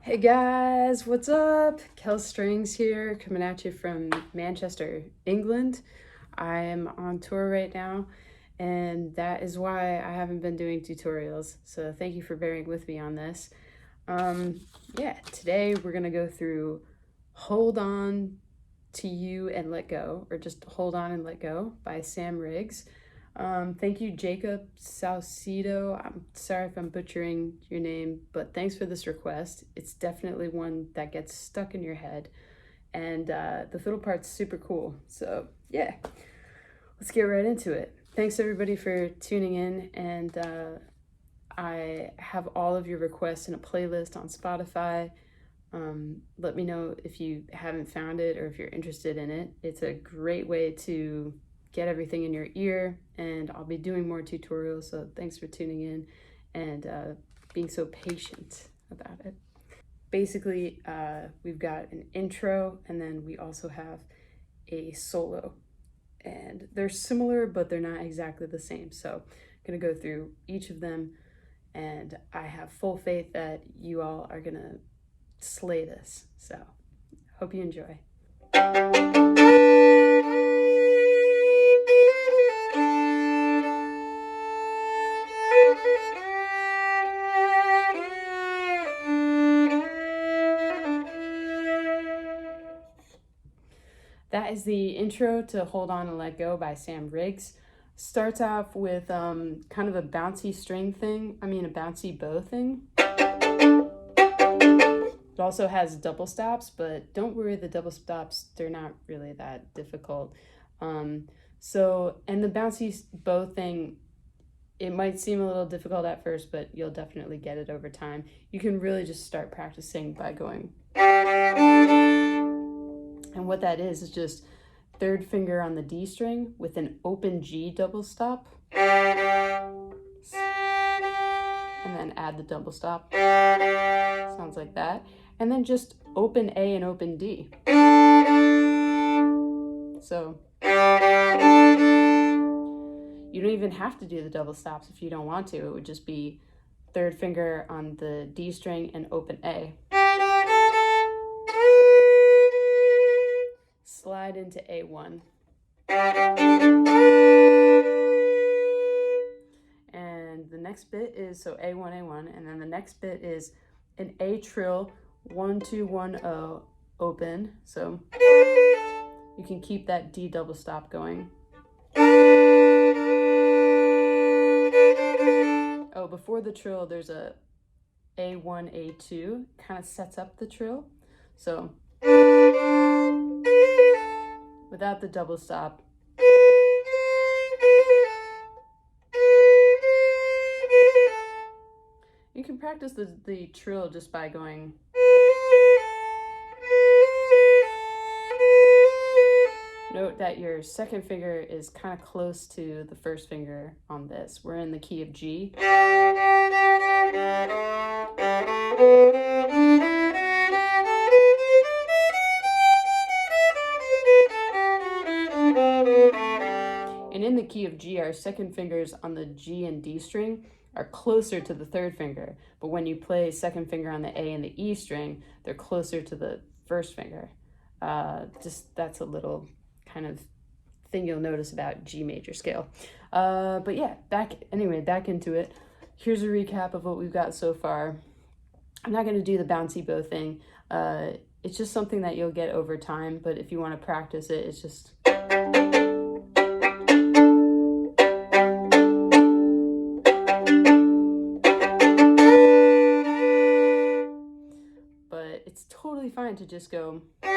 Hey guys, what's up? Kells Strings here, coming at you from Manchester, England. I am on tour right now, and that is why I haven't been doing tutorials. So thank you for bearing with me on this. Yeah, today we're gonna go through Hold On to You and Let Go, or just Hold On and Let Go by Sam Riggs. Thank you, Jacob Saucedo. I'm sorry if I'm butchering your name, but thanks for this request. It's definitely one that gets stuck in your head, and the fiddle part's super cool. So yeah, let's get right into it. Thanks everybody for tuning in, and I have all of your requests in a playlist on Spotify. Let me know if you haven't found it or if you're interested in it. It's a great way to get everything in your ear, and I'll be doing more tutorials, so thanks for tuning in and being so patient about it. Basically, we've got an intro, and then we also have a solo, and they're similar but they're not exactly the same, so I'm gonna go through each of them, and I have full faith that you all are gonna slay this, so hope you enjoy. That is the intro to Hold On and Let Go by Sam Riggs. Starts off with kind of a bouncy string thing, a bouncy bow thing. It also has double stops, but don't worry, the double stops, they're not really that difficult. And the bouncy bow thing, it might seem a little difficult at first, but you'll definitely get it over time. You can really just start practicing by going. And what that is just third finger on the D string with an open G double stop. And then add the double stop. Sounds like that. And then just open A and open D. So you don't even have to do the double stops if you don't want to. It would just be third finger on the D string and open A. Slide into A1. And the next bit is, so A1, A1, and then the next bit is an A trill, 1, 2, 1, 0, open. So you can keep that D double stop going. Oh, before the trill, there's a A1, A2, kind of sets up the trill. So without the double stop. You can practice the trill just by going. Note that your second finger is kind of close to the first finger on this. We're in the key of G. And in the key of G, our second fingers on the G and D string are closer to the third finger. But when you play second finger on the A and the E string, they're closer to the first finger. Just that's a little kind of thing you'll notice about G major scale. But yeah, back into it. Here's a recap of what we've got so far. I'm not going to do the bouncy bow thing. It's just something that you'll get over time, but if you want to practice it, it's just... But it's totally fine to just go... You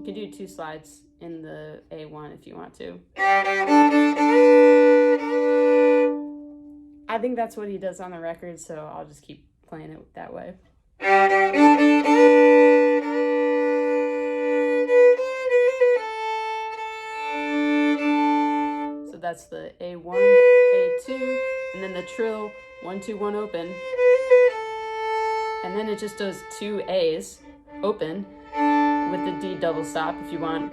can do 2 slides in the A1 if you want to. I think that's what he does on the record, so I'll just keep playing it that way. So that's the A1, A2, and then the trill, 1, 2, 1, open. And then it just does 2 A's, open, with the D double stop if you want.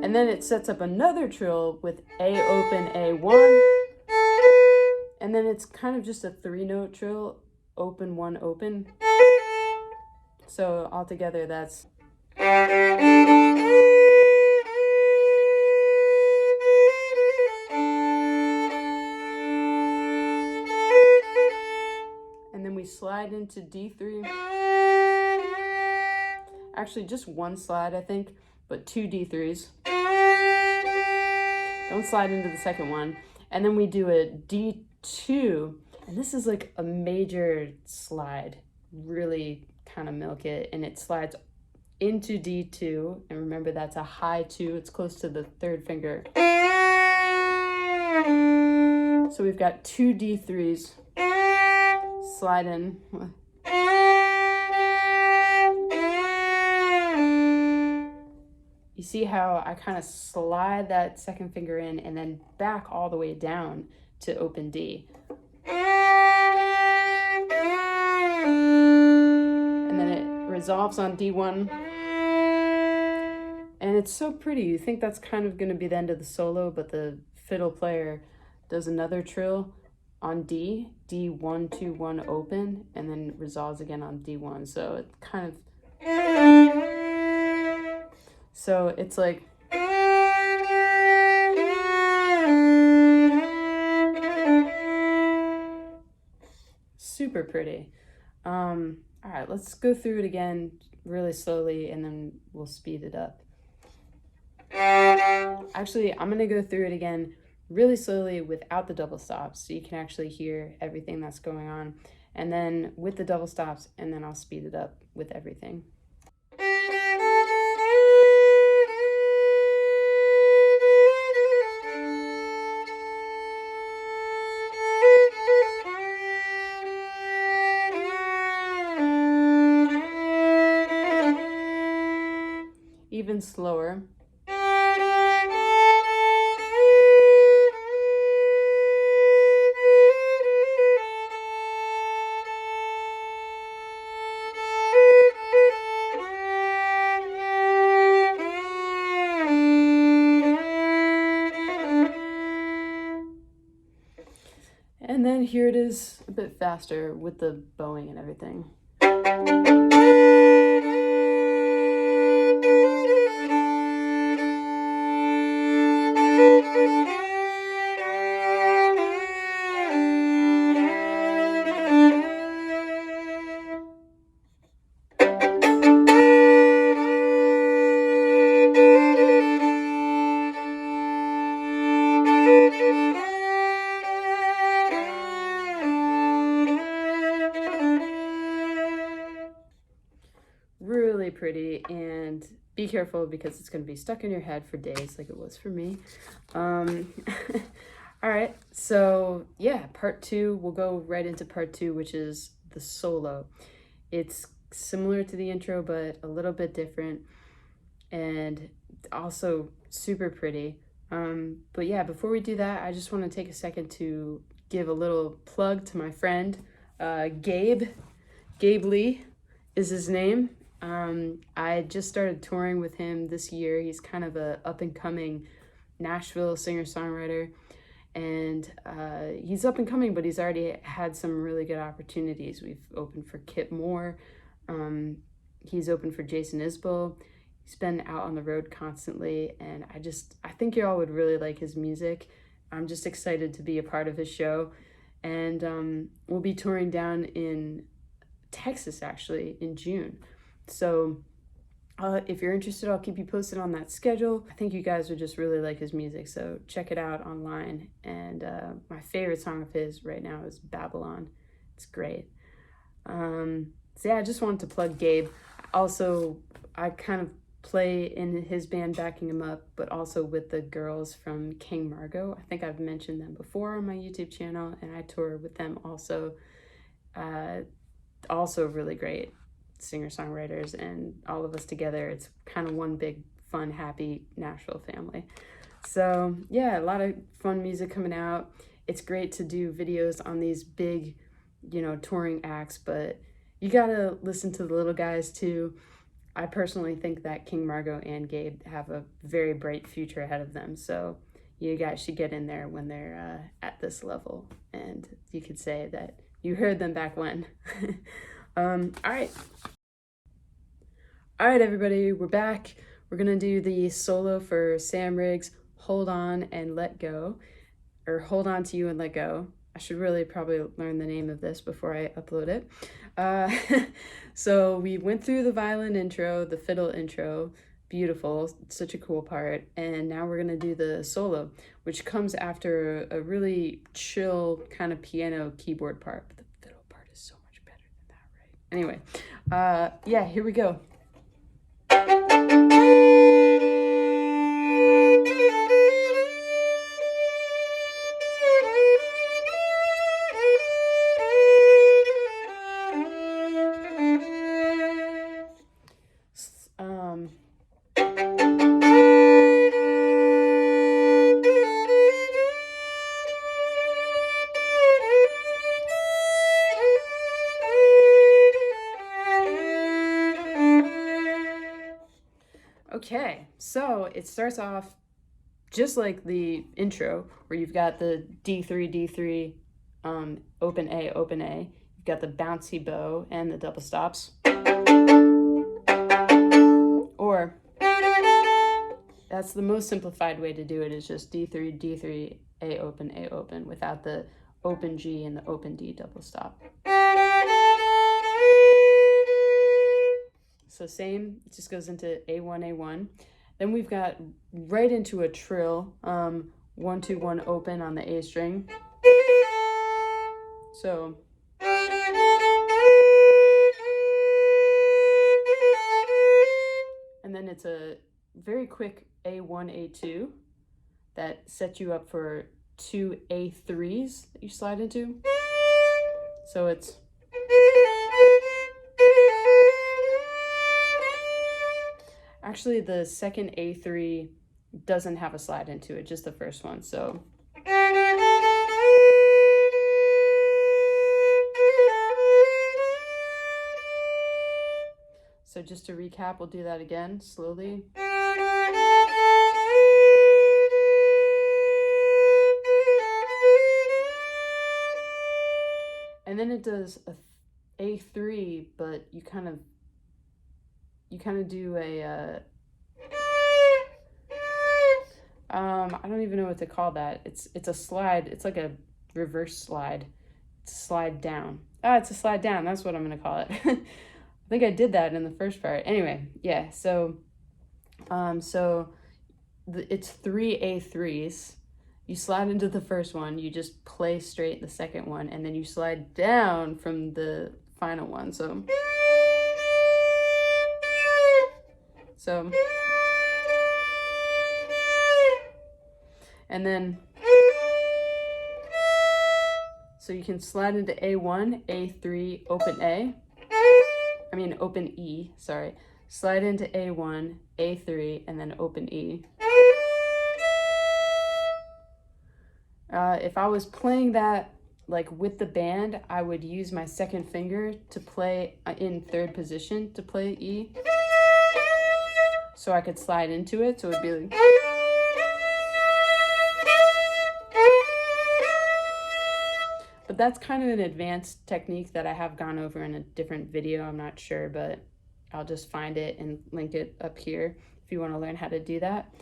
And then it sets up another trill with A open A1, And then it's kind of just a 3-note trill, open, 1, open. So altogether that's. And then we slide into D3. Actually, just one slide, I think, but 2 D3s. Don't slide into the second one. And then we do a D2, and this is like a major slide. Really kind of milk it, and it slides into D2, and remember that's a high 2, it's close to the 3rd finger. So we've got 2 D3s, slide in. You see how I kind of slide that 2nd finger in and then back all the way down to open D. And then it resolves on D1. And it's so pretty. You think that's kind of going to be the end of the solo, but the fiddle player does another trill on D, D1, 2, 1, open, and then resolves again on D1. So it kind of... So it's like, super pretty. All right, let's go through it again really slowly and then we'll speed it up. Actually, I'm gonna go through it again really slowly without the double stops so you can actually hear everything that's going on. And then with the double stops, and then I'll speed it up with everything. Even slower. And then here it is a bit faster with the bowing and everything. Really pretty, and be careful because it's going to be stuck in your head for days like it was for me. All right, so yeah, part 2, we'll go right into part 2, which is the solo. It's similar to the intro, but a little bit different, and also super pretty. But yeah, before we do that, I just want to take a second to give a little plug to my friend, Gabe Lee is his name. I just started touring with him this year. He's kind of a up-and-coming Nashville singer-songwriter, and he's up-and-coming, but he's already had some really good opportunities. We've opened for Kip Moore. He's opened for Jason Isbell. He's been out on the road constantly, and I think y'all would really like his music. I'm just excited to be a part of his show, and we'll be touring down in Texas, actually, in June. So if you're interested, I'll keep you posted on that schedule. I think you guys would just really like his music, so check it out online. And my favorite song of his right now is Babylon. It's great. So yeah, I just wanted to plug Gabe. Also, I kind of play in his band backing him up, but also with the girls from King Margot. I think I've mentioned them before on my YouTube channel, and I tour with them also. Also really great singer-songwriters, and all of us together, it's kind of one big fun happy Nashville family. So yeah, a lot of fun music coming out. It's great to do videos on these big, touring acts, but you gotta listen to the little guys too. I personally think that King Margot and Gabe have a very bright future ahead of them, so you guys should get in there when they're at this level, and you could say that you heard them back when. All right. All right, everybody, we're back. We're gonna do the solo for Sam Riggs, Hold On and Let Go, or Hold On to You and Let Go. I should really probably learn the name of this before I upload it. So we went through the violin intro, the fiddle intro, beautiful, such a cool part, and now we're gonna do the solo, which comes after a really chill kind of piano keyboard part, but the fiddle part is so much better than that, right? Anyway, yeah, here we go. Okay, so it starts off just like the intro, where you've got the D3, D3, open A, open A. You've got the bouncy bow and the double stops. Or, that's the most simplified way to do it, is just D3, D3, A open, without the open G and the open D double stop. So same, it just goes into A1, A1. Then we've got right into a trill, 1, 2, 1 open on the A string. So, and then it's a very quick A1, A2 that sets you up for 2 A3s that you slide into. So it's, actually the second A3 doesn't have a slide into it, just the first one. So just to recap, we'll do that again slowly. And then it does a A3, but you kind of do a I don't even know what to call that. It's a slide. It's like a reverse slide. It's a slide down. It's a slide down. That's what I'm gonna call it. I think I did that in the first part. Anyway, yeah. So, it's 3 A3s. You slide into the first one. You just play straight the second one, and then you slide down from the final one. So. And then, so you can slide into A1, A3, open A. Open E, sorry. Slide into A1, A3, and then open E. If I was playing that like with the band, I would use my second finger to play in third position to play E. So I could slide into it, so it would be like. But that's kind of an advanced technique that I have gone over in a different video. I'm not sure, but I'll just find it and link it up here if you want to learn how to do that.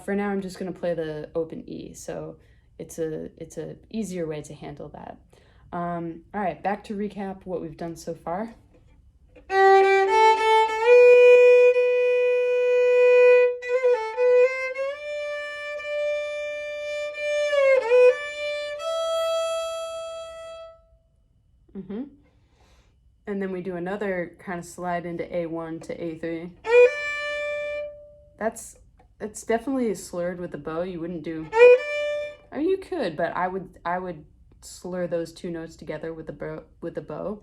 For now, I'm just going to play the open E, so it's a easier way to handle that. All right, back to recap what we've done so far. And then we do another kind of slide into A1 to A3. That's definitely slurred with the bow. You wouldn't do. You could, but I would slur those two notes together with the bow.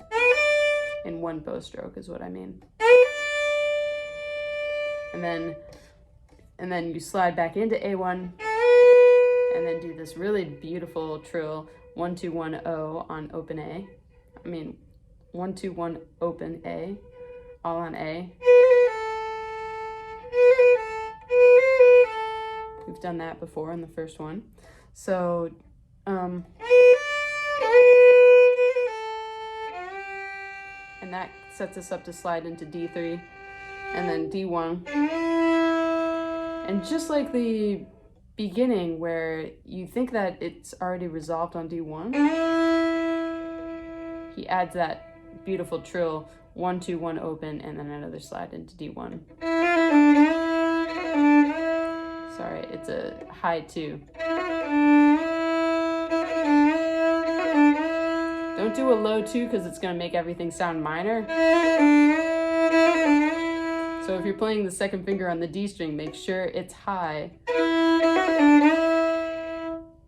In one bow stroke is what I mean. And then you slide back into A1, and then do this really beautiful trill 1, 2, 1, O on open A. 1, 2, 1, open A, all on A. We've done that before in the first one. So, and that sets us up to slide into D3 and then D1. And just like the beginning where you think that it's already resolved on D1, he adds that beautiful trill, 1, 2, 1 open, and then another slide into D1. Sorry, it's a high 2. Don't do a low 2 because it's going to make everything sound minor. So if you're playing the second finger on the D string, make sure it's high.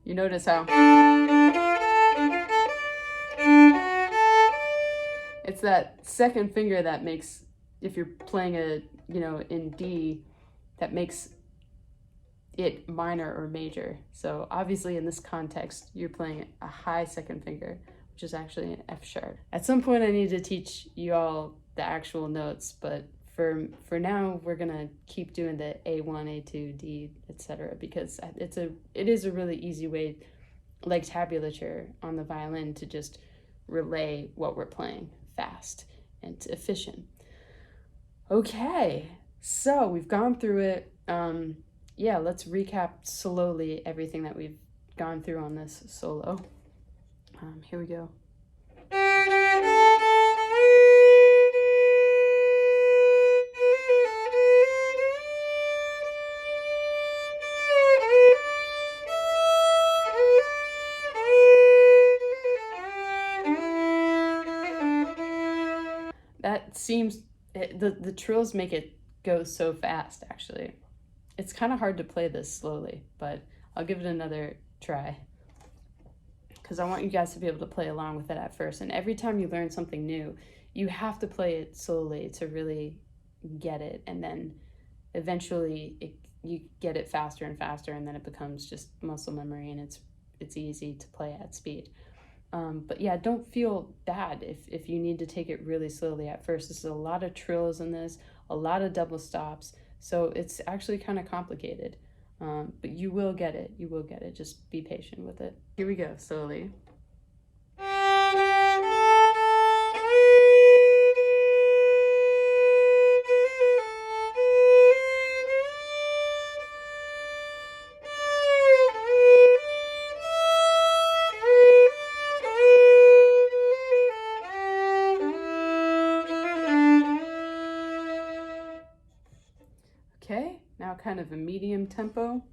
You notice how it's that second finger that makes, if you're playing a, in D, that makes it minor or major. So obviously in this context, you're playing a high second finger, which is actually an F sharp. At some point I need to teach you all the actual notes, but for now we're gonna keep doing the A1, A2, D, etc. because it is a really easy way, like tablature on the violin, to just relay what we're playing fast and efficient. Okay, so we've gone through it. Yeah, let's recap slowly everything that we've gone through on this solo. Here we go. That seems, the trills make it go so fast, actually. It's kind of hard to play this slowly, but I'll give it another try because I want you guys to be able to play along with it at first. And every time you learn something new, you have to play it slowly to really get it. And then eventually you get it faster and faster, and then it becomes just muscle memory, and it's easy to play at speed. But yeah, don't feel bad if you need to take it really slowly at first. This is a lot of trills in this, a lot of double stops. So it's actually kind of complicated, but you will get it. You will get it. Just be patient with it. Here we go, slowly. Okay, now kind of a medium tempo.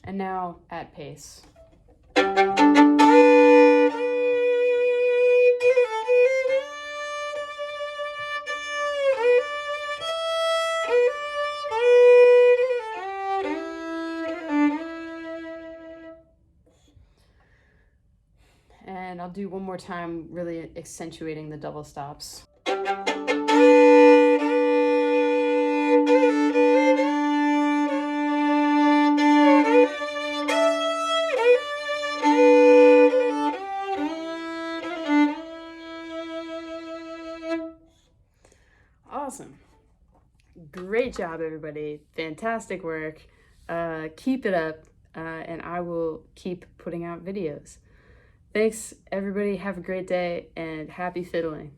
And now at pace. And I'll do one more time, really accentuating the double stops. Awesome. Great job, everybody. Fantastic work. Keep it up, and I will keep putting out videos. Thanks, everybody. Have a great day, and happy fiddling.